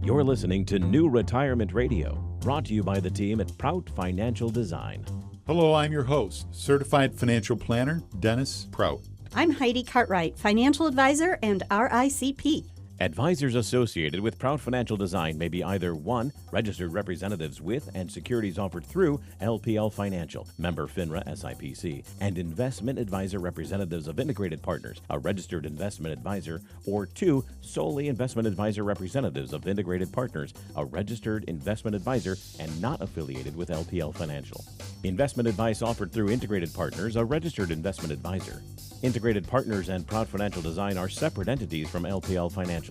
You're listening to New Retirement Radio, brought to you by the team at Prout Financial Design. Hello, I'm your host, Certified Financial Planner, Dennis Prout. I'm Heidi Cartwright, Financial Advisor and RICP. Advisors associated with Prout Financial Design may be either 1. Registered representatives with and securities offered through LPL Financial, member FINRA SIPC, and investment advisor representatives of Integrated Partners, a registered investment advisor, or 2. Solely investment advisor representatives of Integrated Partners, a registered investment advisor and not affiliated with LPL Financial. Investment advice offered through Integrated Partners, a registered investment advisor. Integrated Partners and Prout Financial Design are separate entities from LPL Financial.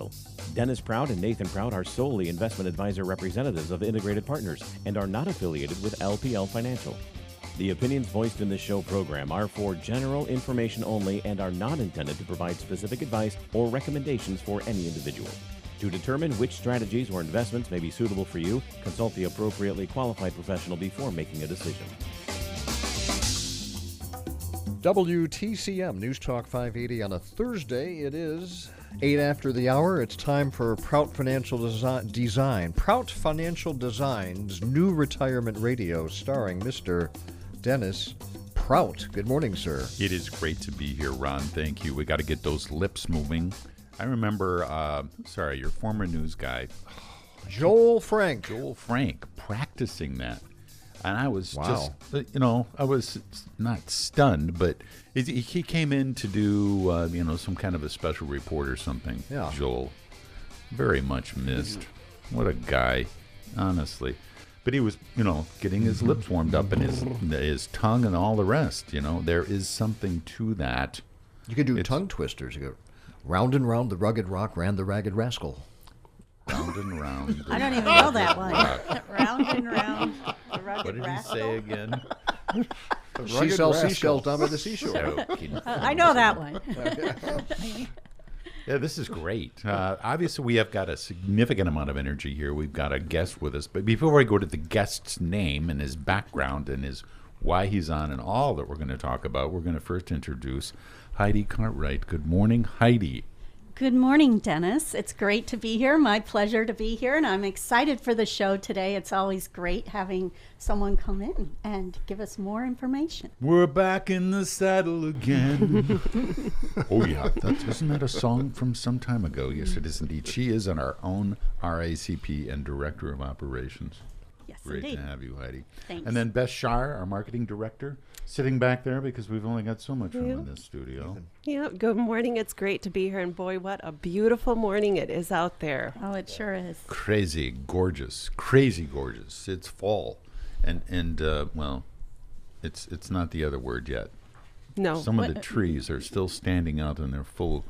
Dennis Prout and Nathan Prout are solely investment advisor representatives of Integrated Partners and are not affiliated with LPL Financial. The opinions voiced in this show program are for general information only and are not intended to provide specific advice or recommendations for any individual. To determine which strategies or investments may be suitable for you, consult the appropriately qualified professional before making a decision. WTCM News Talk 580 on a Thursday. It is 8 after the hour. It's time for Prout Financial Design. Prout Financial Design's New Retirement Radio, starring Mr. Dennis Prout. Good morning, sir. It is great to be here, Ron. Thank you. We got to get those lips moving. I remember, your former news guy, Joel Frank, practicing that. And I was just, I was not stunned, but he came in to do, some kind of a special report or something. Yeah. Joel, very much missed. What a guy, honestly. But he was, getting his lips warmed up and his tongue and all the rest. There is something to that. You could do tongue twisters. You go, round and round the rugged rock ran the ragged rascal. Round and round. I don't even know that one. Round and round the rugged What did rascal. he say again? She sells seashells down by the seashore. I know that one. Yeah, this is great. Obviously, we have got a significant amount of energy here. We've got a guest with us. But before I go to the guest's name and his background and why he's on and all that we're going to talk about, we're going to first introduce Heidi Cartwright. Good morning, Heidi. Good morning, Dennis. It's great to be here. My pleasure to be here, and I'm excited for the show today. It's always great having someone come in and give us more information. We're back in the saddle again. Oh, yeah. Isn't that a song from some time ago? Yes, it is indeed. She is on our own RACP and Director of Operations. Yes, Great indeed. to have you, Heidi. Thanks. And then Beth Shar, our Marketing Director, sitting back there because we've only got so much room in this studio. Yeah, good morning. It's great to be here. And boy, what a beautiful morning it is out there. Oh, it sure is. Crazy gorgeous. It's fall. And it's not the other word yet. No. Some of the trees are still standing out and they're full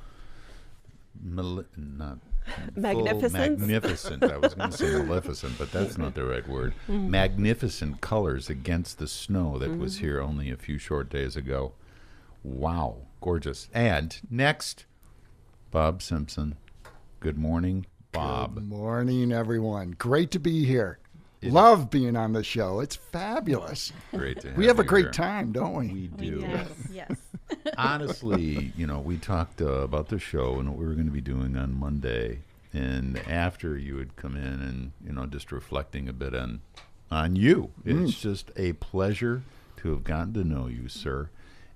magnificent. I was going to say maleficent, but that's not the right word. Magnificent colors against the snow that was here only a few short days ago. Wow, gorgeous. And next, Bob Simpson. Good morning, Bob. Good morning, everyone. Great to be here. Love being on the show. It's fabulous. Great to have We have a you great here. time, don't we? We do. Yes. Honestly, we talked about the show and what we were going to be doing on Monday. And after you had come in and, just reflecting a bit on you. It's just a pleasure to have gotten to know you, sir.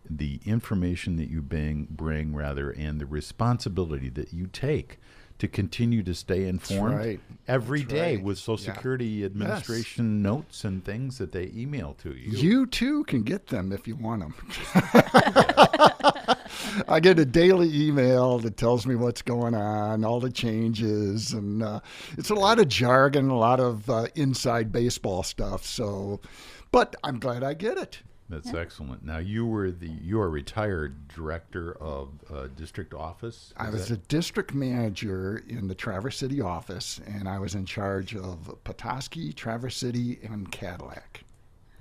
The information that you bring, and the responsibility that you take to continue to stay informed every day with Social Security Administration notes and things that they email to you. You too can get them if you want them. I get a daily email that tells me what's going on, all the changes, and it's a lot of jargon, a lot of inside baseball stuff. But I'm glad I get it. That's excellent. Now, you are a retired director of district office? I was a district manager in the Traverse City office, and I was in charge of Petoskey, Traverse City, and Cadillac.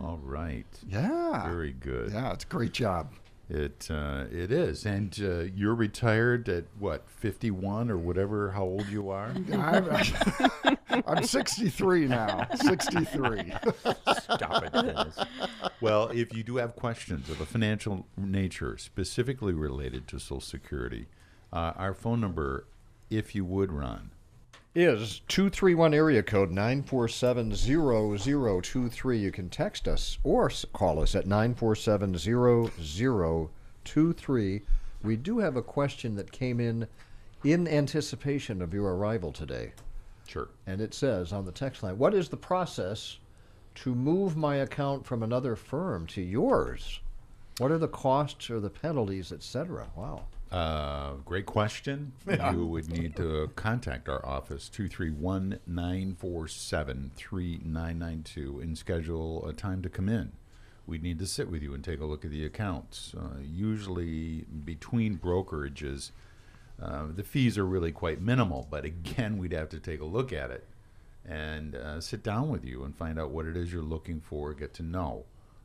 All right. Yeah. Very good. Yeah, it's a great job. It is. And you're retired at, 51 or whatever, how old you are? I'm 63 now. 63. Stop it, Dennis. Well, if you do have questions of a financial nature specifically related to Social Security, our phone number, if you would, Ron, is 231 area code 947-0023. You can text us or call us at 947-0023. We do have a question that came in anticipation of your arrival today. Sure. And it says on the text line, what is the process to move my account from another firm to yours? What are the costs or the penalties, etc.? Wow. Great question. You would need to contact our office, 231-947-3992, and schedule a time to come in. We'd need to sit with you and take a look at the accounts. Usually between brokerages, the fees are really quite minimal, but again, we'd have to take a look at it and sit down with you and find out what it is you're looking for, get to know.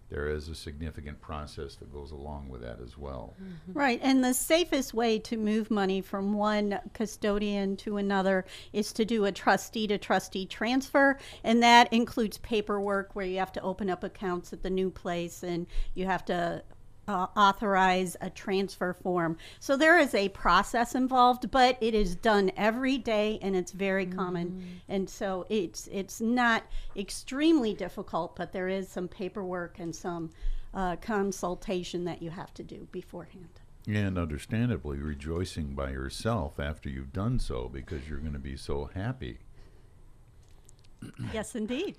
There is a significant process that goes along with that as well. Right, and the safest way to move money from one custodian to another is to do a trustee-to-trustee transfer, and that includes paperwork where you have to open up accounts at the new place and you have to authorize a transfer form. So there is a process involved, but it is done every day and it's very common. And so it's not extremely difficult, but there is some paperwork and some consultation that you have to do beforehand. And understandably rejoicing by yourself after you've done so, because you're going to be so happy. Yes, indeed.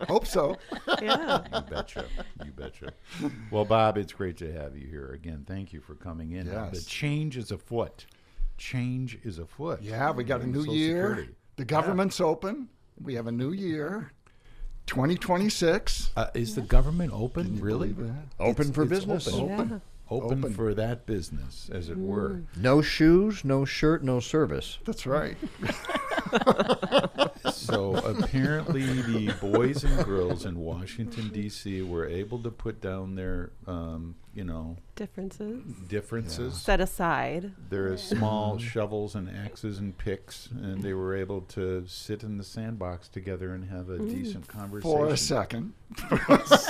Hope so. Yeah. You betcha. You betcha. Well, Bob, it's great to have you here again. Thank you for coming in. Yes. The change is afoot. Change is afoot. Yeah, we got a new Social year. Security. The government's open. We have a new year, 2026. Is the government open? Can you Really? believe that? Open for It's business. Open. Open Open. for that business, as it were. No shoes, no shirt, no service. That's right. So apparently the boys and girls in Washington, D.C. were able to put down their, differences. Set aside. Their small shovels and axes and picks, and they were able to sit in the sandbox together and have a decent conversation. For a second.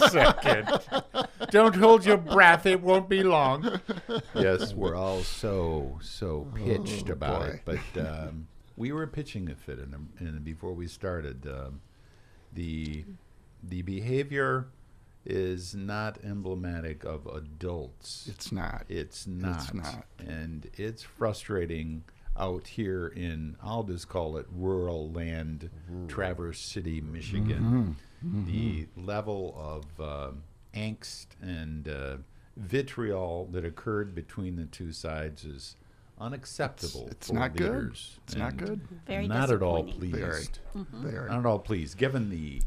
Second. Don't hold your breath. It won't be long. Yes, we're all so pitched about it. But we were pitching a fit before we started. The behavior is not emblematic of adults. It's not. It's not. It's not. And it's frustrating out here in, I'll just call it rural land, Traverse City, Michigan. The level of angst and vitriol that occurred between the two sides is unacceptable. It's for not good. leaders. It's not And good. Very not at all disappointing. pleased. Very. Not at all pleased. Given the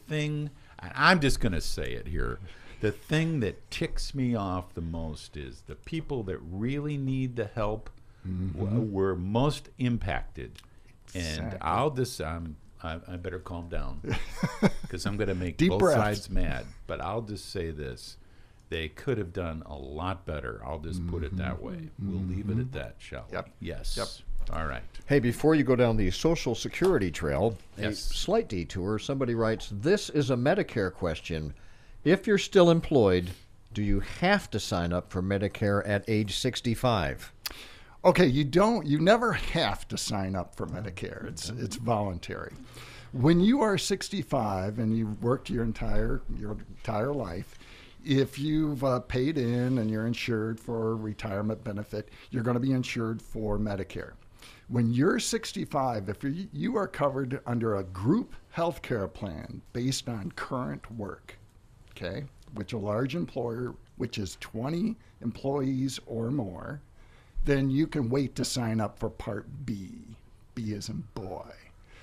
thing, I'm just going to say it here. The thing that ticks me off the most is the people that really need the help were most impacted. And Exactly. I'll just, I better calm down because I'm going to make Deep both breath. sides mad. But I'll just say this. They could have done a lot better. I'll just put it that way. We'll leave it at that, shall we? Yep. Yes. Yep. All right. Hey, before you go down the Social Security trail, a Yes. slight detour. Somebody writes, this is a Medicare question. If you're still employed, do you have to sign up for Medicare at age 65? Okay, you never have to sign up for Medicare. It's voluntary. When you are 65 and you've worked your entire life, if you've paid in and you're insured for retirement benefit, you're going to be insured for Medicare. When you're 65, if you are covered under a group health care plan based on current work, okay, which a large employer, which is 20 employees or more, then you can wait to sign up for Part B. B as in boy.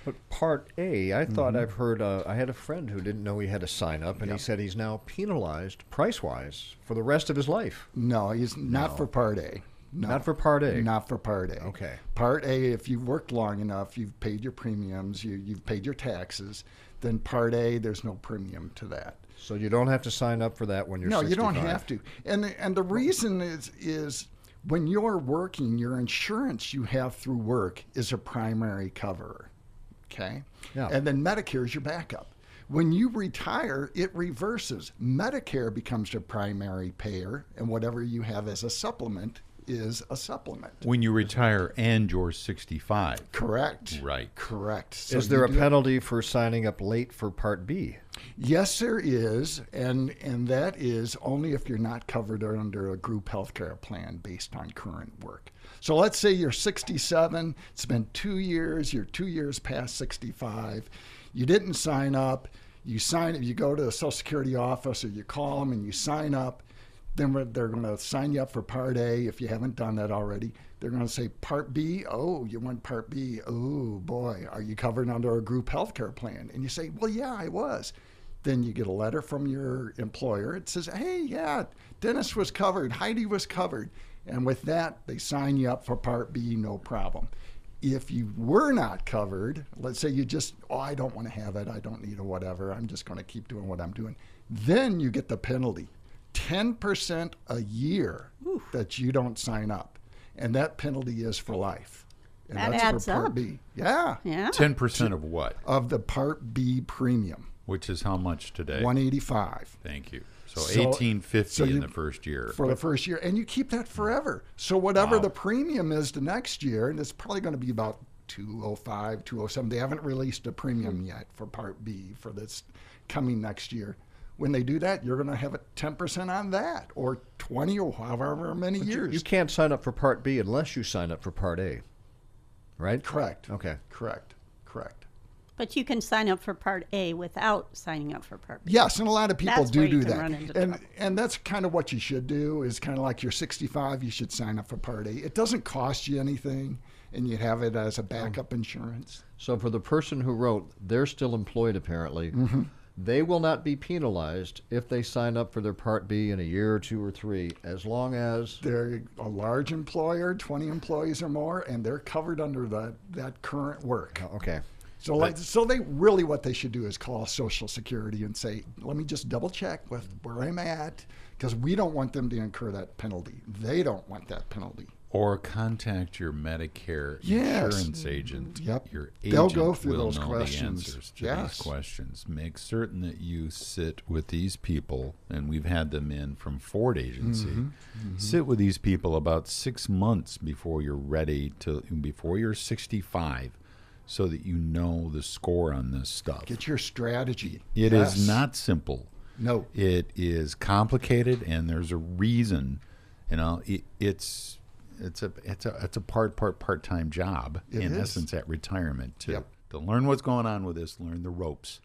But Part A, I thought I've heard, I had a friend who didn't know he had to sign up, and he Yep. said he's now penalized price-wise for the rest of his life. No, he's not for Part A. No. Not for Part A? Not for Part A. Okay. Part A, if you've worked long enough, you've paid your premiums, you've paid your taxes, then Part A, there's no premium to that. So you don't have to sign up for that when you're No, 65. you don't have to. And the reason is when you're working, your insurance you have through work is a primary cover. Okay? Yeah. And then Medicare is your backup. When you retire, it reverses. Medicare becomes your primary payer, and whatever you have as a supplement is a supplement. When you retire and you're 65. Correct. Right. Correct. So Is there you a do- penalty for signing up late for Part B? Yes, there is, and that is only if you're not covered under a group healthcare plan based on current work. So let's say you're 67, it's been 2 years, you're 2 years past 65, you didn't sign up, you go to the Social Security office or you call them and you sign up, then they're going to sign you up for Part A if you haven't done that already. They're going to say, Part B, oh, you want Part B, oh boy, are you covered under a group healthcare plan? And you say, well, yeah, I was. Then you get a letter from your employer. It says, hey, yeah, Dennis was covered, Heidi was covered. And with that, they sign you up for Part B, no problem. If you were not covered, let's say you just, I don't want to have it, I don't need it, whatever, I'm just going to keep doing what I'm doing. Then you get the penalty, 10% a year that you don't sign up. And that penalty is for life. And That that's adds for Part up. B. Yeah. Yeah. 10% of what? Of the Part B premium, Which is how much today? 185. Thank you. So So- 1850 so in you- the first year. For the first year. And you keep that forever. So whatever Wow. the premium is the next year, and it's probably going to be about 205, 207. They haven't released a premium yet for Part B for this coming next year. When they do that, you're going to have a 10% on that, or 20 or however many years. You can't sign up for Part B unless you sign up for Part A, right? Correct. Okay. Correct. But you can sign up for Part A without signing up for Part B. Yes, and a lot of people That's where do you can that. run into And trouble. and that's kind of what you should do, is kind of like you're 65, you should sign up for Part A. It doesn't cost you anything, and you have it as a backup insurance. So for the person who wrote, they're still employed apparently. They will not be penalized if they sign up for their Part B in a year or 2 or 3, as long as They're a large employer, 20 employees or more, and they're covered under that current work. okay. So they really, what they should do is call Social Security and say, let me just double check with where I'm at, because we don't want them to incur that penalty. They don't want that penalty. Or contact your Medicare Yes. insurance agent. Yep. Your They'll agent go through will those know questions. the answers to Yes. these questions. Make certain that you sit with these people, and we've had them in from Ford Agency. Sit with these people about 6 months before you're ready before you're 65, so that you know the score on this stuff. Get your strategy. It Yes. is not simple. No. It is complicated, and there's a reason. You know, it's a part-time job It in is. essence at retirement to Yep. learn what's going on with this, learn the ropes,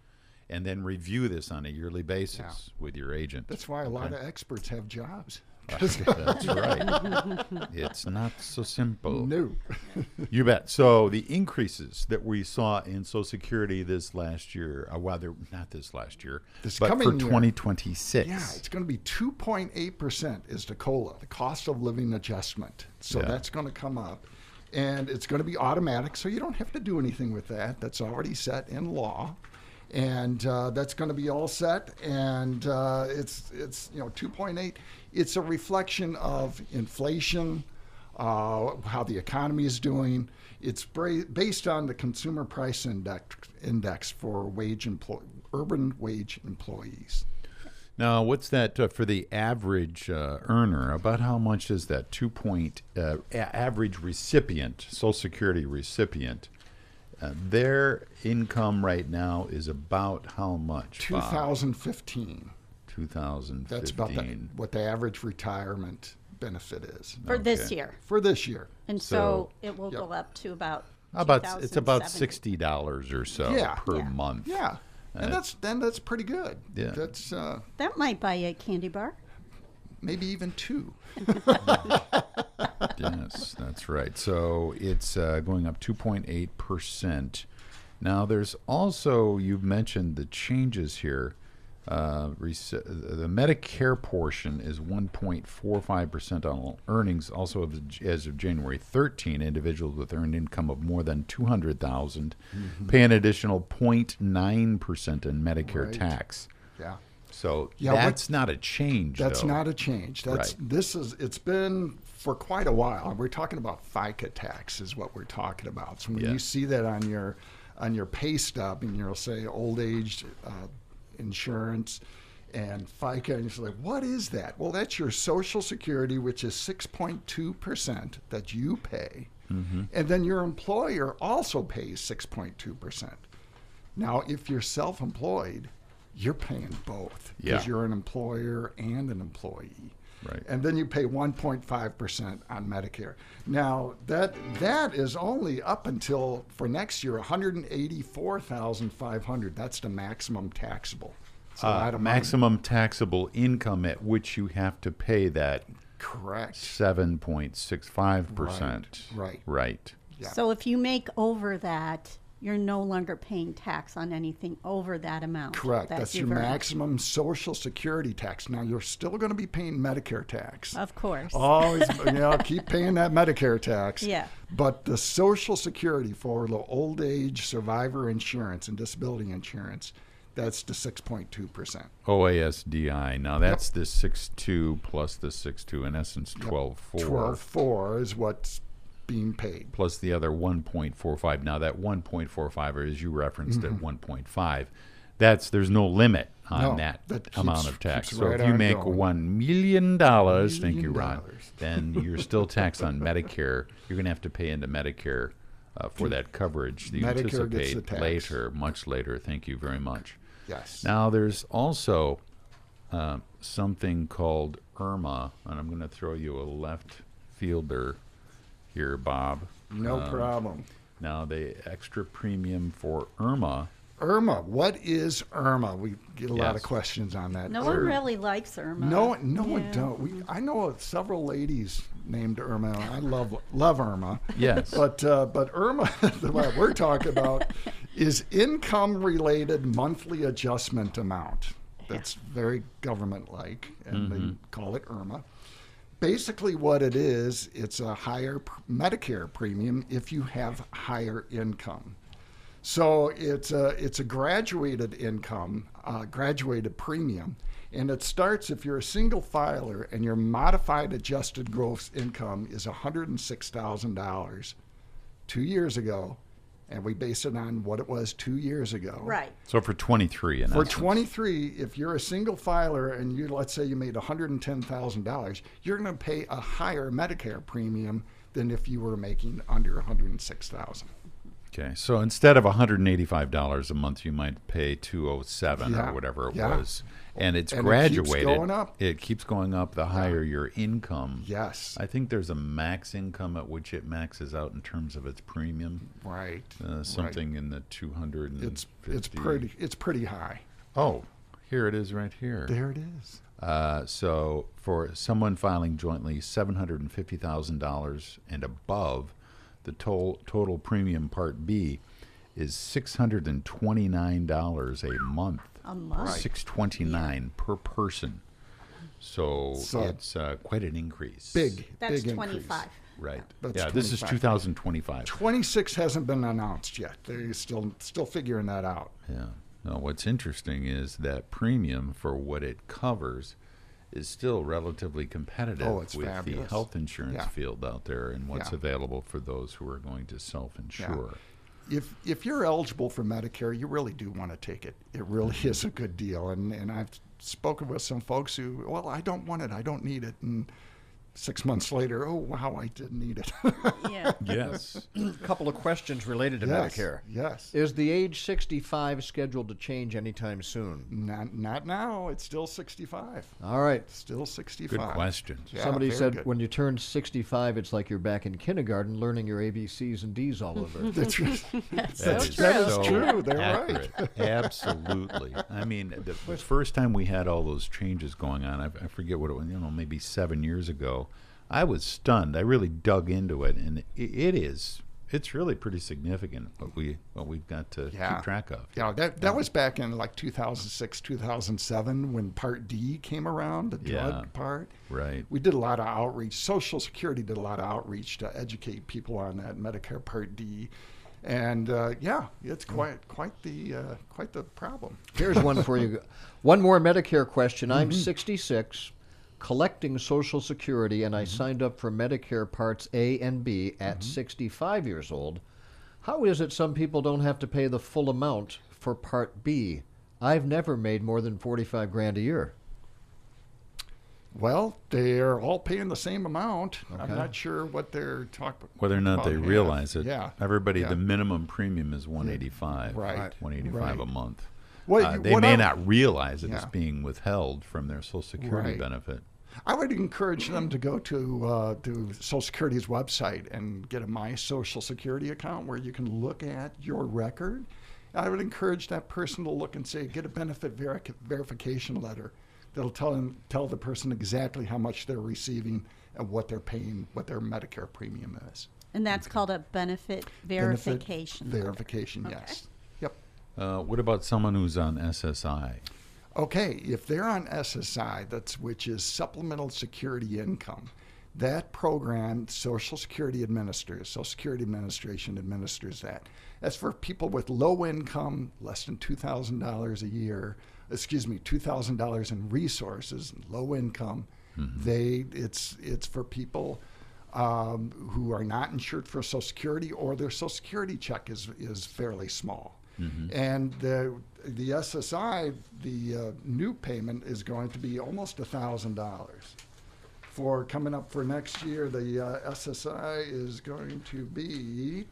and then review this on a yearly basis with your agent. That's why a lot of experts have jobs. That's right. It's not so simple. No. You bet. So the increases that we saw in Social Security this last year, not this last year, This but coming for year. 2026. Yeah, it's going to be 2.8% is the COLA, the cost of living adjustment. So Yeah. that's going to come up. And it's going to be automatic, so you don't have to do anything with that. That's already set in law. And that's going to be all set. And it's 2.8. It's a reflection of inflation, how the economy is doing. It's based on the consumer price index for urban wage employees. Now, what's that for the average earner? About how much is that? Average recipient, Social Security recipient? Their income right now is about how much? Bob? 2015. 2015. That's about what the average retirement benefit is For this Okay. year. for this year. And So- so it will Yep. go up to about It's about $2,070. $60 or so Yeah. per Yeah. month. Yeah, and that's pretty good. Yeah. That's That might buy you a candy bar. maybe even 2. Yes, that's right. So it's going up 2.8%. Now, there's also, you've mentioned the changes here. The Medicare portion is 1.45% on earnings. Also, as of January 13, individuals with earned income of more than $200,000 pay an additional 0.9% in Medicare Right. tax. Yeah. So Yeah, that's not a change. That's though. not a change. Right. It's been for quite a while. We're talking about FICA tax is what we're talking about. So when Yeah. you see that on your pay stub and you'll say old age insurance, And FICA, and you're like, what is that? Well, that's your Social Security, which is 6.2% that you pay. And then your employer also pays 6.2%. Now, if you're self-employed, you're paying both because you're an employer and an employee. Right. And then you pay 1.5% on Medicare. Now, that is only up until, for next year, $184,500. That's the maximum taxable. It's a lot of money. Maximum taxable income at which you have to pay that Correct. 7.65%. Right. Yeah. So if you make over that, you're no longer paying tax on anything over that amount. Correct. that That's you've your earned. maximum Social Security tax. Now, you're still going to be paying Medicare tax. Of course. Always, keep paying that Medicare tax. Yeah. But the Social Security for the old age survivor insurance and disability insurance, that's the 6.2%. OASDI. Now that's the 6.2 plus the 6.2, in essence 12.4. 12.4 is what's being paid. Plus the other 1.45. Now that 1.45, or as you referenced at 1.5, there's no limit on that amount of tax. So if you make $1 million, thank you, Ron, then you're still taxed on Medicare. You're going to have to pay into Medicare for that coverage that you Medicare gets the anticipate tax. later, much later. Thank you very much. Yes. Now, there's also something called IRMA, and I'm going to throw you a left fielder here, Bob. No problem. Now, the extra premium for IRMA. IRMA. What is IRMA? We get a lot of Yes. questions on that. No one really likes Irma. No one don't. I know several ladies named Irma. I love Irma. Yes. But Irma, what we're talking about, is income-related monthly adjustment amount. That's very government-like, and they call it IRMA. Basically, what it is, it's a higher Medicare premium if you have higher income. So it's a graduated income, graduated premium, and it starts if you're a single filer and your modified adjusted gross income is $106,000 2 years ago, and we base it on what it was 2 years ago. Right. So for 23, in For essence. 23, if you're a single filer and let's say you made $110,000, you're going to pay a higher Medicare premium than if you were making under $106,000. Okay, so instead of $185 a month, you might pay $207 or whatever it was, and it's graduated. It keeps going up. It keeps going up the higher your income. Yes. I think there's a max income at which it maxes out in terms of its premium. Right. Something in the 250. It's pretty high. Oh, here it is right here. There it is. So for someone filing jointly $750,000 and above, the total premium Part B is $629 a month. A month. Right. $629 per person. So it's quite an increase. That's big 25. increase. Right. That's Yeah, this is 25. 2025. 26 hasn't been announced yet. They're still figuring that out. Yeah. Now, what's interesting is that premium for what it covers is still relatively competitive It's with fabulous. the health insurance Yeah. field out there and what's Yeah. available for those who are going to self-insure. If you're eligible for Medicare, you really do want to take it. It really is a good deal. And I've spoken with some folks who, well, I don't want it. I don't need it. And 6 months later, oh, wow, I did need it. Yeah. Yes. A couple of questions related to Yes, Medicare. yes. Is the age 65 scheduled to change anytime soon? Not now. It's still 65. All right. Still 65. Good questions. Yeah, Somebody very said good. when you turn 65, it's like you're back in kindergarten learning your ABCs and Ds all over. That's right. That So is true. That is so true. They're accurate. Absolutely. I mean, the first time we had all those changes going on, I forget what it was, maybe 7 years ago, I was stunned. I really dug into it, and it's really pretty significant what we've got to keep track of. Yeah, that was back in like 2006, 2007 when Part D came around, the drug part. Right. We did a lot of outreach. Social Security did a lot of outreach to educate people on that Medicare Part D. And it's quite the problem. Here's one for you. One more Medicare question. I'm 66, collecting Social Security, and I signed up for Medicare Parts A and B at 65 years old. How is it some people don't have to pay the full amount for Part B? I've never made more than 45 grand a year. Well, they're all paying the same amount. Okay. I'm not sure what they're talking about. Whether or not they realize it. Yeah. Everybody, Yeah. the minimum premium is $185. Right. $185 a Right. month. What They may I- not realize it is Yeah. being withheld from their Social Security Right. benefit. I would encourage them to go to Social Security's website and get a My Social Security account where you can look at your record. I would encourage that person to look and say, get a benefit verification letter that'll tell the person exactly how much they're receiving and what they're paying, what their Medicare premium is. And that's called a benefit verification. Benefit verification, Okay. yes. Yep. What about someone who's on SSI? Okay, if they're on SSI, which is Supplemental Security Income, that program Social Security administers, Social Security Administration administers that. That's for people with low income, less than $2,000 a year, $2,000 in resources, low income. It's for people who are not insured for Social Security, or their Social Security check is fairly small. And the SSI, the new payment is going to be almost $1,000. For coming up for next year, the SSI is going to be.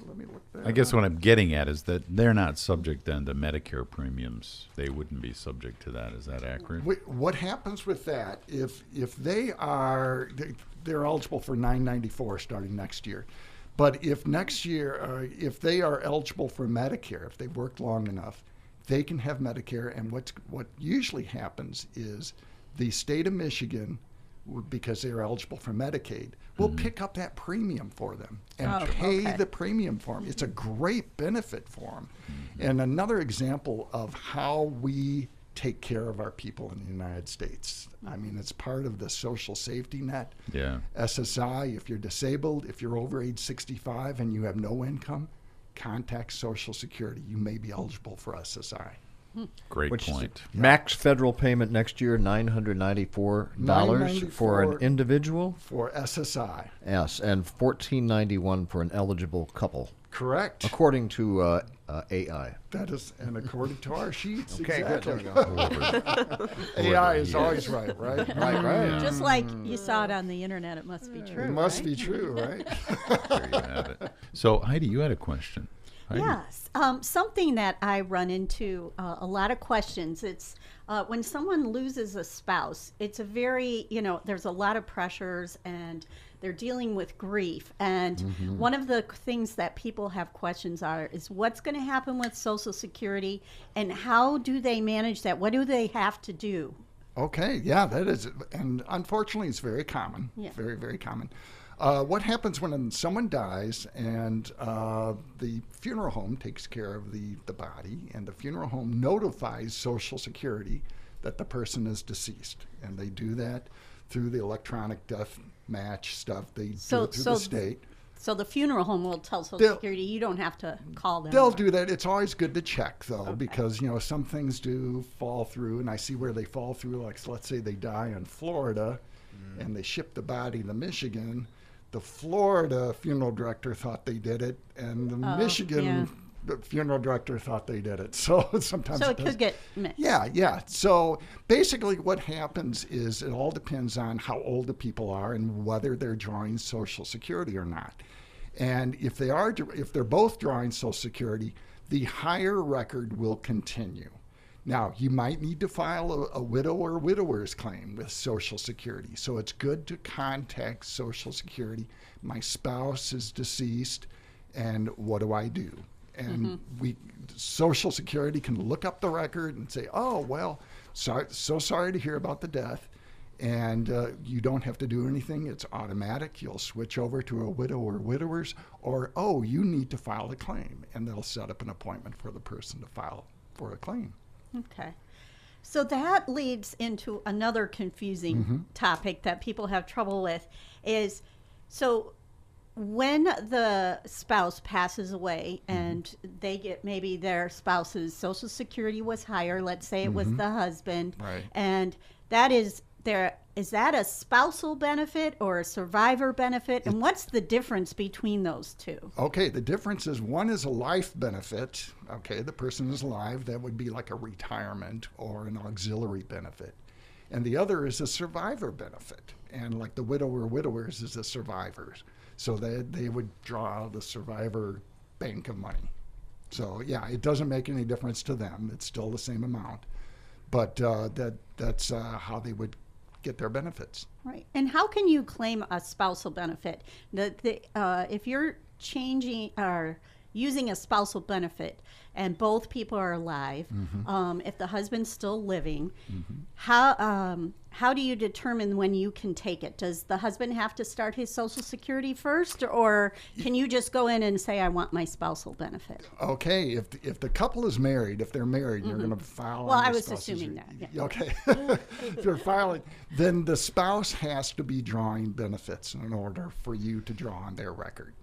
Let me look there. I guess what I'm getting at is that they're not subject then to Medicare premiums. They wouldn't be subject to that. Is that accurate? What happens with that, if they're eligible for $994 starting next year. But if next year, if they are eligible for Medicare, if they've worked long enough, they can have Medicare. And what usually happens is the state of Michigan, because they're eligible for Medicaid, will pick up that premium for them and pay the premium for them. It's a great benefit for them. And another example of how we take care of our people in the United States. I mean, it's part of the social safety net. Yeah. SSI, if you're disabled, if you're over age 65 and you have no income, contact Social Security. You may be eligible for SSI. Great Which point. Max federal payment next year, $994 for an individual. For SSI. Yes, and $1491 for an eligible couple, Correct. according to AI. That is, and according to our sheets, Okay, good. exactly. There we go. AI is always right, right? Right. Just like you saw it on the internet, it must be true. It must right? be true, right? There you have it. So, Heidi, you had a question. Heidi. Yes. Something that I run into a lot of questions. It's when someone loses a spouse, it's a very, there's a lot of pressures and they're dealing with grief. And one of the things that people have questions is what's going to happen with Social Security and how do they manage that? What do they have to do? Okay, yeah, that is, and unfortunately, it's very common. Yeah. Very, very common. What happens when someone dies and the funeral home takes care of the body, and the funeral home notifies Social Security that the person is deceased, and they do that through the electronic death match stuff. They do it through the state. So the funeral home will tell Social Security you don't have to call them. They'll do that. It's always good to check, though, because, some things do fall through, and I see where they fall through. Like, let's say they die in Florida, and they ship the body to Michigan. The Florida funeral director thought they did it, and the Michigan funeral director thought they did it. So sometimes it could get mixed. Yeah. So basically what happens is it all depends on how old the people are and whether they're drawing Social Security or not. And if they're both drawing Social Security, the higher record will continue. Now, you might need to file a widow or widower's claim with Social Security. So it's good to contact Social Security. My spouse is deceased, and what do I do? And Social Security can look up the record and say, oh, well, so sorry to hear about the death. And you don't have to do anything. It's automatic. You'll switch over to a widow or widowers, or, oh, you need to file a claim. And they'll set up an appointment for the person to file for a claim. Okay. So that leads into another confusing topic that people have trouble with is, so when the spouse passes away and they get, maybe their spouse's Social Security was higher, let's say it was the husband, Right. and that is is that a spousal benefit or a survivor benefit? And what's the difference between those two? Okay, the difference is one is a life benefit. Okay, the person is alive. That would be like a retirement or an auxiliary benefit. And the other is a survivor benefit. And like the widower widowers is the survivors. So they would draw out the survivor bank of money. So yeah, it doesn't make any difference to them. It's still the same amount. But that's how they would get their benefits. Right. And how can you claim a spousal benefit? If you're changing or using a spousal benefit and both people are alive, if the husband's still living, how do you determine when you can take it? Does the husband have to start his Social Security first, or can you just go in and say, I want my spousal benefit? Okay, if the couple is married, if they're married, you're going to file. Well, on I the was spouse's- assuming that. Yeah. Okay. If you're filing, then the spouse has to be drawing benefits in order for you to draw on their record.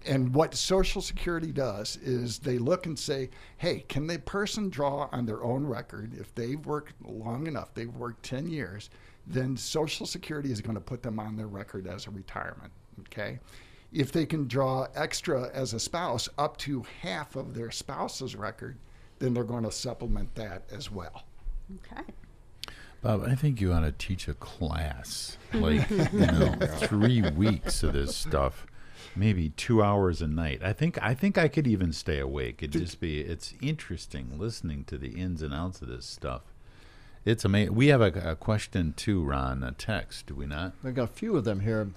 And what Social Security does is they look and say, hey, can the person draw on their own record? If they've worked long enough, they've worked 10 years, then Social Security is going to put them on their record as a retirement, okay? If they can draw extra as a spouse, up to half of their spouse's record, then they're going to supplement that as well. Okay. Bob, I think you ought to teach a class, like, 3 weeks of this stuff. Maybe 2 hours a night. I think I could even stay awake. It's interesting listening to the ins and outs of this stuff. It's amazing. We have a question too, Ron, a text, do we not? We've got a few of them here.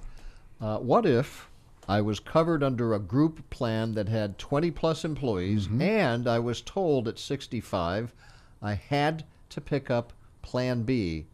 What if I was covered under a group plan that had 20 plus employees and I was told at 65 I had to pick up Plan B?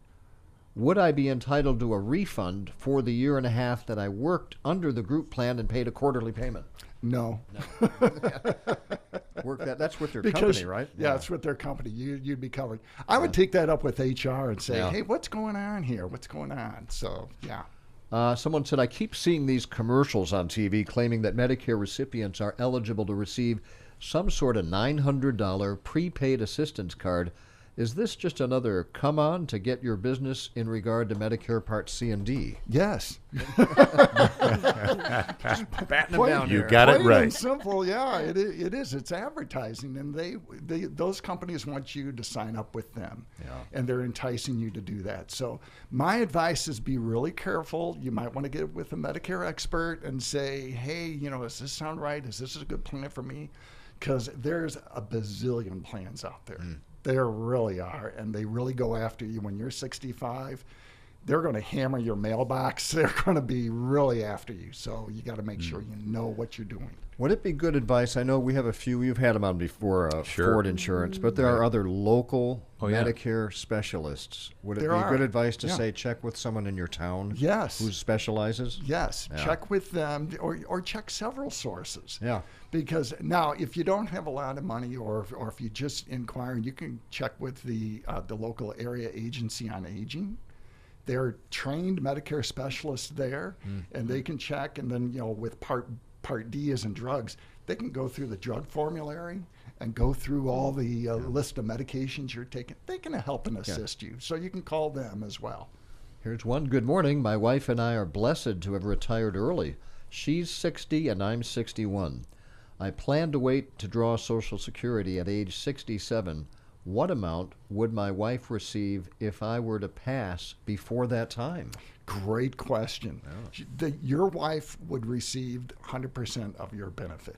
Would I be entitled to a refund for the year and a half that I worked under the group plan and paid a quarterly payment? No. That's with their Because, company, right? Yeah, it's with their company. You'd be covered. I would take that up with HR and say, hey, what's going on here? What's going on? So, yeah. Someone said, I keep seeing these commercials on TV claiming that Medicare recipients are eligible to receive some sort of $900 prepaid assistance card. Is this just another come on to get your business in regard to Medicare Part C and D? Yes. Batting them down You here. got it Plain right. and simple, yeah, it is. It's advertising, and those companies want you to sign up with them, and they're enticing you to do that. So my advice is be really careful. You might want to get with a Medicare expert and say, hey, does this sound right? Is this a good plan for me? Because there's a bazillion plans out there. There really are, and they really go after you when you're 65. They're going to hammer your mailbox. They're going to be really after you. So you got to make sure you know what you're doing. Would it be good advice? I know we have a few. You've had them on before, Sure. Ford Insurance, but there are other local yeah. Medicare specialists. Would it There be are. good advice to Yeah. say check with someone in your town Yes. who specializes? Yes, Yeah. check with them or check several sources. Yeah. Because now, if you don't have a lot of money, or if you just inquire, you can check with the local area agency on aging. They're trained Medicare specialists there, and they can check. And then with Part D as in drugs, they can go through the drug formulary and go through all the list of medications you're taking. They can help and assist you, so you can call them as well. Here's one. Good morning. My wife and I are blessed to have retired early. She's 60 and I'm 61. I plan to wait to draw Social Security at age 67. What amount would my wife receive if I were to pass before that time? Great question. Your wife would receive 100% of your benefit.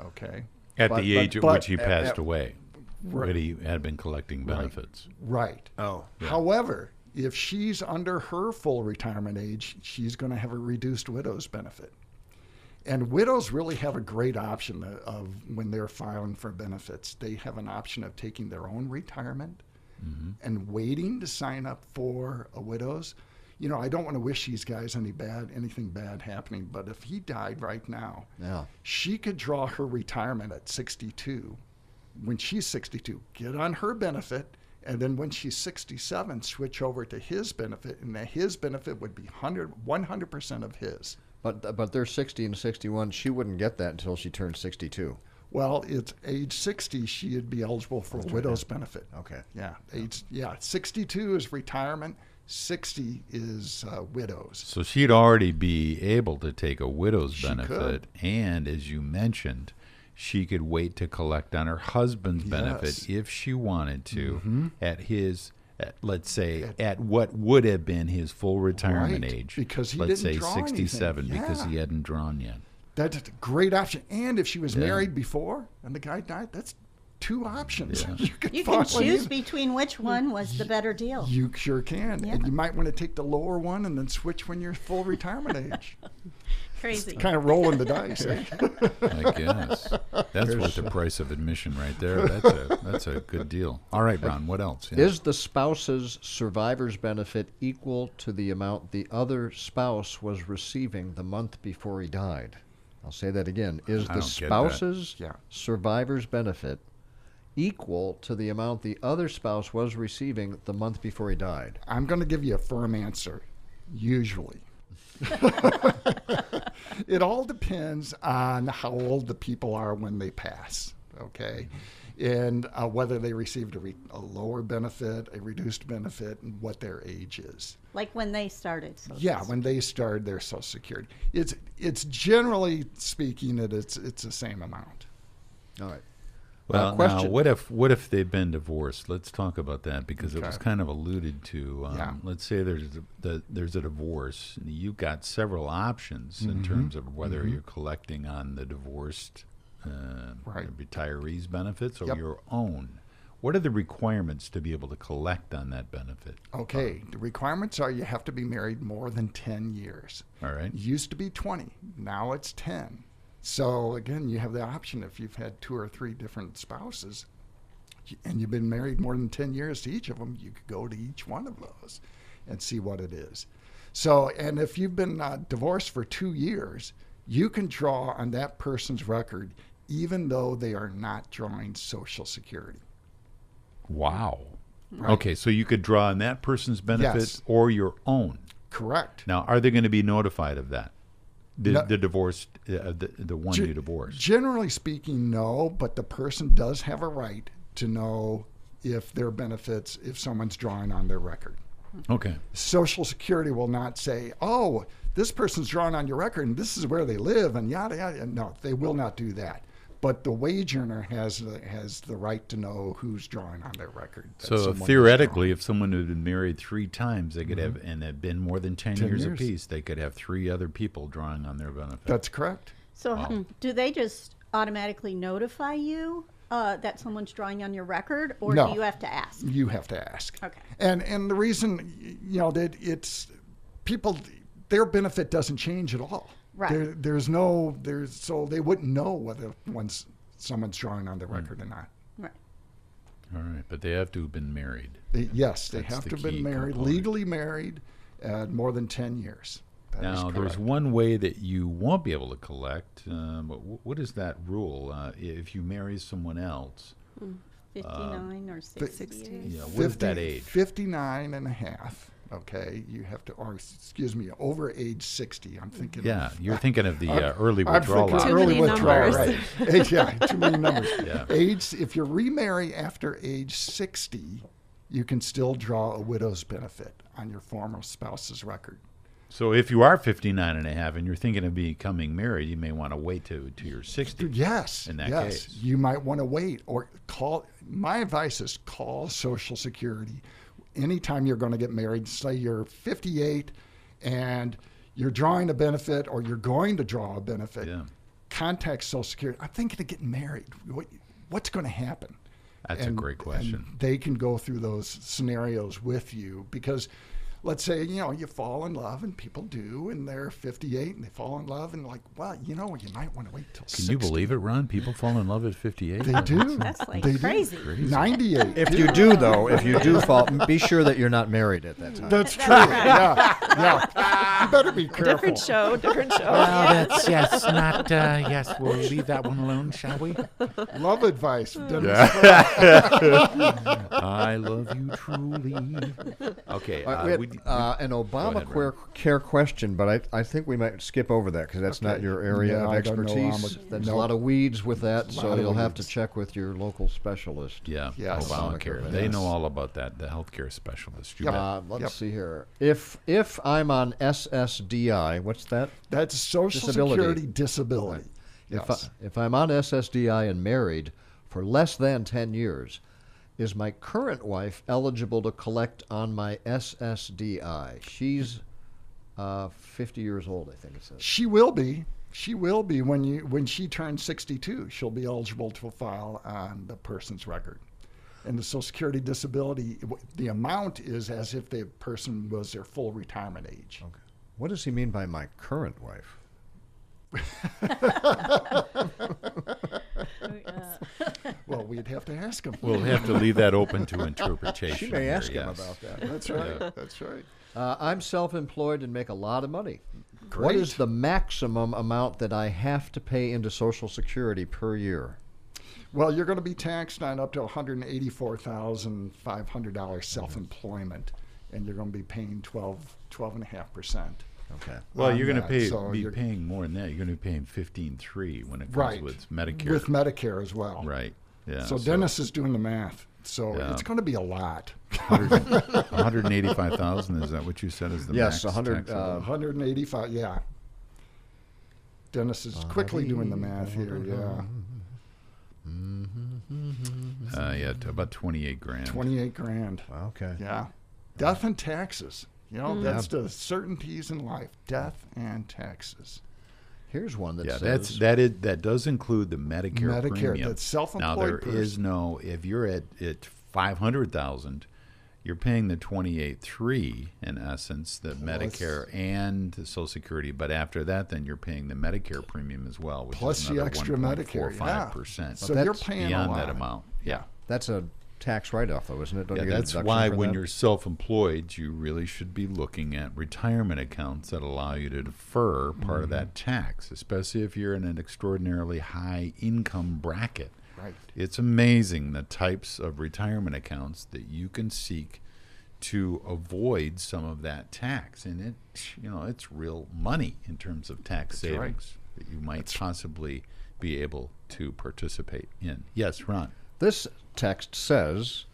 Okay. At But- the age at but- which he passed at- away, when he had been collecting benefits. Right. Oh. However, if she's under her full retirement age, she's going to have a reduced widow's benefit. And widows really have a great option of when they're filing for benefits. They have an option of taking their own retirement and waiting to sign up for a widow's. I don't want to wish these guys anything bad happening, but if he died right now, she could draw her retirement at 62. When she's 62, get on her benefit, and then when she's 67, switch over to his benefit, and his benefit would be 100% of his. But they're 60 and 61. She wouldn't get that until she turns 62. Well, it's age 60, she'd be eligible for a widow's benefit. Okay. Yeah, 62 is retirement. 60 is widows. So she'd already be able to take a widow's She benefit, and as you mentioned, she could wait to collect on her husband's benefit Yes. if she wanted to let's say at what would have been his full retirement Right, age, because he let's didn't say draw 67 anything. because Yeah. he hadn't drawn yet. That's a great option. And if she was Yeah. married before and the guy died, that's 2 options. Yeah. You can find one choose either. between which one was the better deal. You sure can. Yeah. And you might want to take the lower one and then switch when you're full retirement age. Crazy. Kind of rolling the dice. Eh? I guess that's worth the price of admission right there. That's a good deal. All right, Ron, what else? Yeah. Is the spouse's survivor's benefit equal to the amount the other spouse was receiving the month before he died? I'll say that again. Is I the don't get that. spouse's Yeah. survivor's benefit equal to the amount the other spouse was receiving the month before he died? I'm going to give you a firm answer, usually. It all depends on how old the people are when they pass, okay? And whether they received a lower benefit, a reduced benefit, and what their age is. Like when they started. Social Yeah, when they started their Social Security. It's generally speaking, it's the same amount. All right. Well, now, question. what if they've been divorced? Let's talk about that because it was Okay. kind of alluded to. Yeah. Let's say there's a divorce. You've got several options in terms of whether you're collecting on the divorced Right. retiree's benefits or Yep. your own. What are the requirements to be able to collect on that benefit? Okay, the requirements are you have to be married more than 10 years. All right. It used to be 20, now it's 10. So again, you have the option if you've had 2 or 3 different spouses and you've been married more than 10 years to each of them, you could go to each one of those and see what it is. So, and if you've been divorced for 2 years, you can draw on that person's record even though they are not drawing Social Security. Wow. Okay, so you could draw on that person's benefit Yes. or your own. Correct. Now, are they going to be notified of that? No. The divorced, the one you divorced. Generally speaking, no, but the person does have a right to know if their benefits, if someone's drawing on their record. Okay. Social Security will not say, oh, this person's drawing on your record and this is where they live and yada, yada. No, they will not do that. But the wage earner has the right to know who's drawing on their record. that So someone is theoretically, drawing. if someone had been married 3 times, they could have, and had been more than 10 years years. apiece, they could have 3 other people drawing on their benefit. That's correct. So do they just automatically notify you that someone's drawing on your record, or No. do you have to ask? You have to ask. Okay. And the reason, that it's people, their benefit doesn't change at all. Right. So they wouldn't know whether someone's drawing on their record or not. Right. All right, but they have to have been married. Yes, they That's have the to have been key married, component. legally married, more than 10 years. That is Now, there's correct. one way that you won't be able to collect. But what is that rule? If you marry someone else, 59 or 60. 60. yeah, what is that age? 59 and a half. Okay, you have to, or excuse me, over age 60. I'm thinking. Yeah, you're thinking of the early I'm withdrawal thinking option. Too early many withdrawal, numbers. right? Yeah, too many numbers. Yeah. Age. If you remarry after age 60, you can still draw a widow's benefit on your former spouse's record. So if you are 59 and a half and you're thinking of becoming married, you may want to wait to your 60. Yes. In that yes. case. You might want to wait or call. My advice is call Social Security anytime you're going to get married. Say you're 58 and you're drawing a benefit or you're going to draw a benefit. Yeah. Contact Social Security. I'm thinking of getting married. What's going to happen? That's a great question. And they can go through those scenarios with you because let's say, you fall in love, and people do, and they're 58, and they fall in love, and you might want to wait till 60. Can you believe it, Ron? People fall in love at 58? They do. That's like They do. crazy. 98. If you do, though, if you do fall, be sure that you're not married at that time. That's true. Yeah. You better be careful. Different show, different show. Yes, not, yes, we'll leave that one alone, shall we? Love advice. Dennis. I love you truly. Okay, All right, An Obamacare question, but I think we might skip over that because that's not your area of I don't know. expertise. There's a lot of weeds with that, so you'll have to check with your local specialist. Yeah, Yes. Obamacare. They know all about that, the healthcare specialist. You bet. Let's see here. If I'm on SSDI, what's that? That's Social Security disability. Yes. If I'm on SSDI and married for less than 10 years, is my current wife eligible to collect on my SSDI? She's 50 years old, I think it says. She will be. She will be when she turns 62. She'll be eligible to file on the person's record. And the Social Security disability, the amount is as if the person was their full retirement age. Okay. What does he mean by my current wife? Well, we'd have to ask him. We'll have to leave that open to interpretation. She may here, ask him yes. about that. That's right. That's right. I'm self-employed and make a lot of money. What Great. is the maximum amount that I have to pay into Social Security per year? Well, you're going to be taxed on up to $184,500 self-employment, and you're going to be paying 12.5%. Okay. Well, you're going to So be paying more than that. You're going to be paying 15.3 when it comes Right. with Medicare. With Medicare as well. Right. Yeah. So Dennis is doing the math. So Yeah. it's going to be a lot. 185,000. Is that what you said is the Yes, max 100, taxable? 185, yeah. Dennis is quickly doing the math here, yeah. About 28 grand. 28 grand. Okay. Yeah. Death and taxes. You know, that's the certainties in life. Death and taxes. Here's one that Yeah, says that does include the Medicare premium. That's self-employed Now there person. is no, if you're at 500,000, you're paying the 28.3 in essence, the Medicare and the Social Security. But after that, then you're paying the Medicare premium as well, which Plus is the another extra Medicare, yeah. 1.45%. So But you're that's paying beyond a lot. that amount. Yeah. that's a tax write-off, though, isn't it? Don't Yeah, you get a that's deduction why for when that? you're self-employed, you really should be looking at retirement accounts that allow you to defer part of that tax, especially if you're in an extraordinarily high income bracket. Right. It's amazing the types of retirement accounts that you can seek to avoid some of that tax, and it's real money in terms of tax That's right. savings that you might possibly be able to participate in. Yes, Ron. This text says,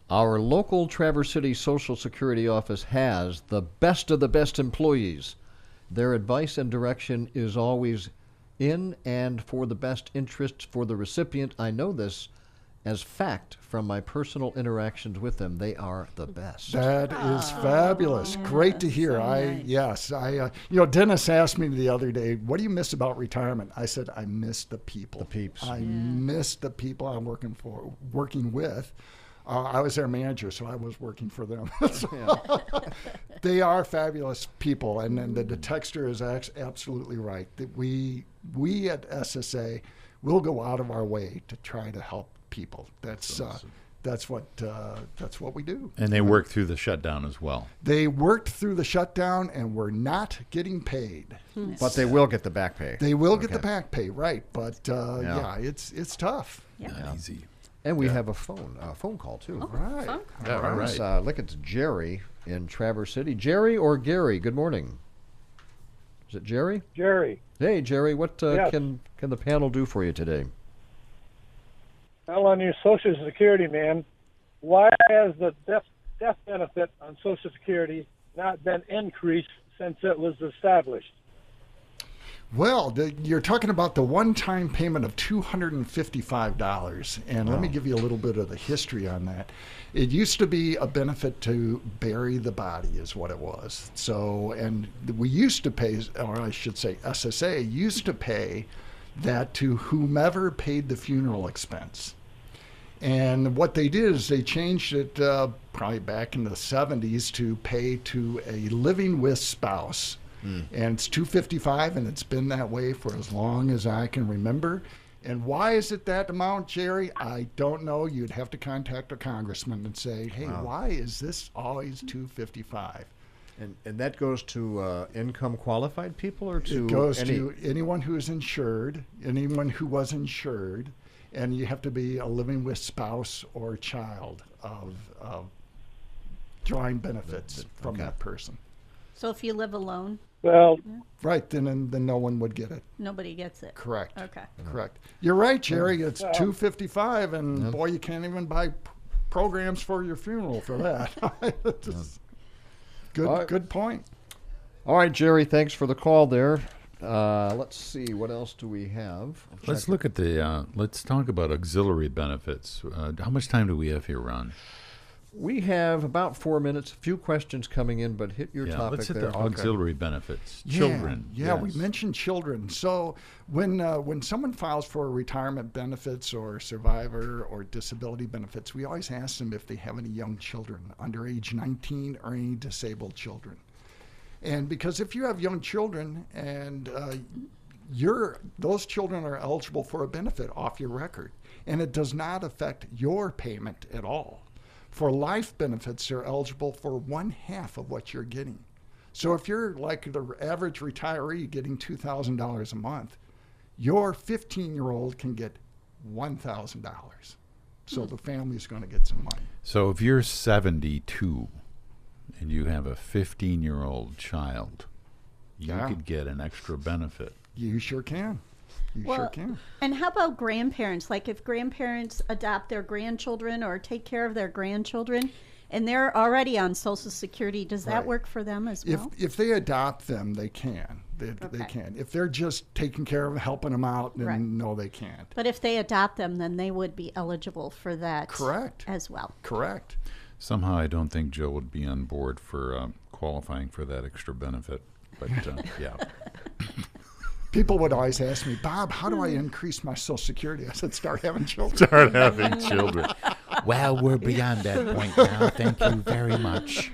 our local Traverse City Social Security office has the best of the best employees. Their advice and direction is always in and for the best interest for the recipient. I know this as fact from my personal interactions with them. They are the best. That is fabulous. Great to hear. So Nice. Dennis asked me the other day, what do you miss about retirement? I said, I miss the people. The peeps. I miss the people I'm working with. I was their manager, so I was working for them. They are fabulous people, and the texter is absolutely right. That we at SSA will go out of our way to try to help people. That's what we do. And they work through the shutdown as well. They worked through the shutdown and were not getting paid. But they will get the back pay. They will get the back pay, right? But it's tough. Not easy. And we have a phone call, too. Right. Yeah, all right. Look, it's Jerry in Traverse City. Jerry or Gary? Good morning. Is it Jerry? Jerry. Hey, Jerry. What Yes. can the panel do for you today? Well, on your Social Security, man, why has the death benefit on Social Security not been increased since it was established? Well, you're talking about the one-time payment of $255, and let me give you a little bit of the history on that. It used to be a benefit to bury the body, is what it was. So, and we used to pay, or I should say, SSA used to pay that to whomever paid the funeral expense. And what they did is they changed it probably back in the 70s to pay to a living with spouse. And it's $255, and it's been that way for as long as I can remember. And why is it that amount, Jerry? I don't know. You'd have to contact a congressman and say, hey, why is this always $255? And that goes to income qualified people or to It goes to anyone who is insured, anyone who was insured, and you have to be a living with spouse or child of drawing benefits from that person. So if you live alone, Well, Right, then no one would get it. nobody gets it. Correct. Okay. Correct. You're right, Jerry. It's $255, and boy, you can't even buy programs for your funeral for that. Just good, All right. good point. All right, Jerry, thanks for the call there. Let's see, what else do we have? Let's look at the. Let's talk about auxiliary benefits. How much time do we have here, Ron? We have about 4 minutes. A few questions coming in, but hit your topic let's hit there. the auxiliary benefits. Yeah, Children. Yeah, we yes. mentioned children. So when someone files for retirement benefits or survivor or disability benefits, we always ask them if they have any young children under age 19 or any disabled children. And because if you have young children and those children are eligible for a benefit off your record, and it does not affect your payment at all. For life benefits, they're eligible for 1/2 of what you're getting. So if you're like the average retiree getting $2,000 a month, your 15-year-old can get $1,000. So the family's going to get some money. So if you're 72 and you have a 15-year-old child, you Yeah. could get an extra benefit. You sure can. You sure can. And how about grandparents? Like if grandparents adopt their grandchildren or take care of their grandchildren and they're already on Social Security, does that Right. work for them as well? If they adopt them, they can. They Okay. can. If they're just taking care of them, helping them out, then Right. no, they can't. But if they adopt them, then they would be eligible for that Correct. as well. Correct. Somehow I don't think Joe would be on board for qualifying for that extra benefit. But yeah. People would always ask me, Bob, how do I increase my Social Security? I said, start having children. Start having children. Well, we're beyond that point now. Thank you very much.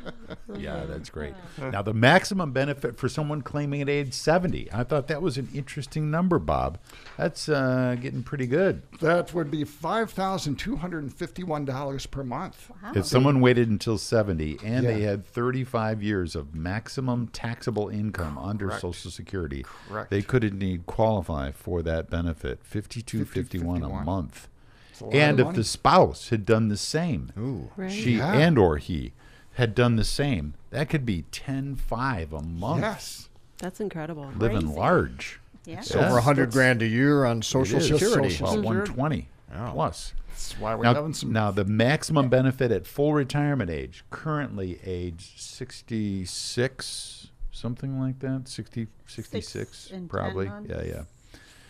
Yeah, that's great. Now, the maximum benefit for someone claiming at age 70. I thought that was an interesting number, Bob. That's getting pretty good. That would be $5,251 per month. Wow. If someone waited until 70 and they Yeah. had 35 years of maximum taxable income under Correct. Social Security, Correct. they could indeed qualify for that benefit, $52.51 a $52.51. month. It's a lot And of if money. the spouse had done the same, Right. she Yeah. and or he had done the same, that could be $10.5 a month. Yes. That's incredible. Living Crazy. large. Yeah. It's over $100 grand a year on Social It is. Security. Social About Security. 120 plus. That's why we're Now, having some. now, the maximum benefit at full retirement age, currently age 66, something like that, 60, 66 6 and 10 probably. months. Yeah.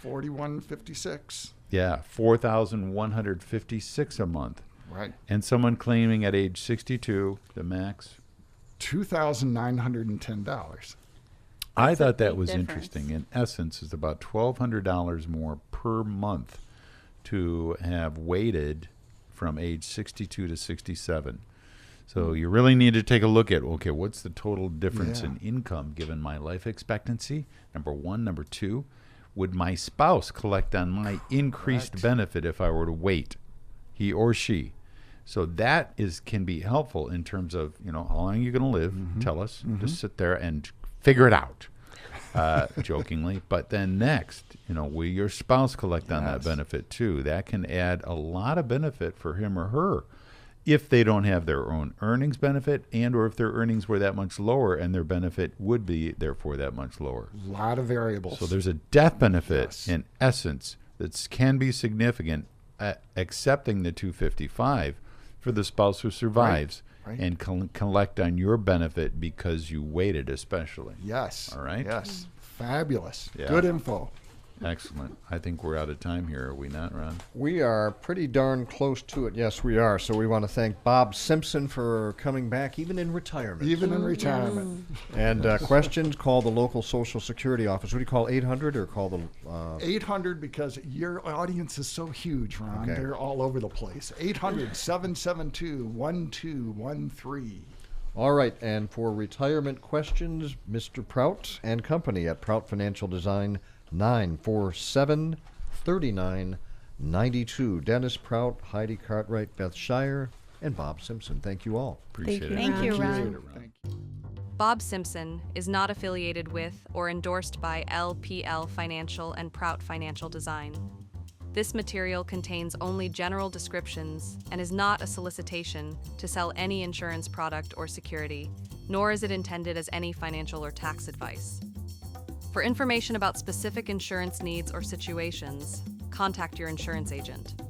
4156. Yeah, 4,156 a month. Right. And someone claiming at age 62, the max. $2,910. I That's a thought that big was difference. interesting. In essence, it's about $1,200 more per month to have waited from age 62 to 67. So you really need to take a look at, okay, what's the total difference Yeah. in income given my life expectancy? Number one. Number two, would my spouse collect on my increased Correct. benefit if I were to wait, he or she? So that can be helpful in terms of, how long are you going to live? Tell us. Just sit there and figure it out, jokingly. But then next, will your spouse collect on that Yes. benefit too? That can add a lot of benefit for him or her if they don't have their own earnings benefit and or if their earnings were that much lower and their benefit would be therefore that much lower. A lot of variables. So there's a death benefit Yes. in essence that can be significant, accepting the 255 for the spouse who survives Right. and collect on your benefit because you waited especially. Yes. All right. Yes. Fabulous. Yeah. Good info. Excellent. I think we're out of time here, are we not, Ron? We are pretty darn close to it. Yes, we are. So we want to thank Bob Simpson for coming back, even in retirement. Even in retirement. And questions, call the local Social Security office. What do you call, 800 or call the... 800 because your audience is so huge, Ron. Okay. They're all over the place. 800-772-1213. All right, and for retirement questions, Mr. Prout and Company at Prout Financial Design, 947-3992. Dennis Prout, Heidi Cartwright, Beth Shire, and Bob Simpson. Thank you all. Appreciate it. Thank you, Ron. Thank you. Bob Simpson is not affiliated with or endorsed by LPL Financial and Prout Financial Design. This material contains only general descriptions and is not a solicitation to sell any insurance product or security, nor is it intended as any financial or tax advice. For information about specific insurance needs or situations, contact your insurance agent.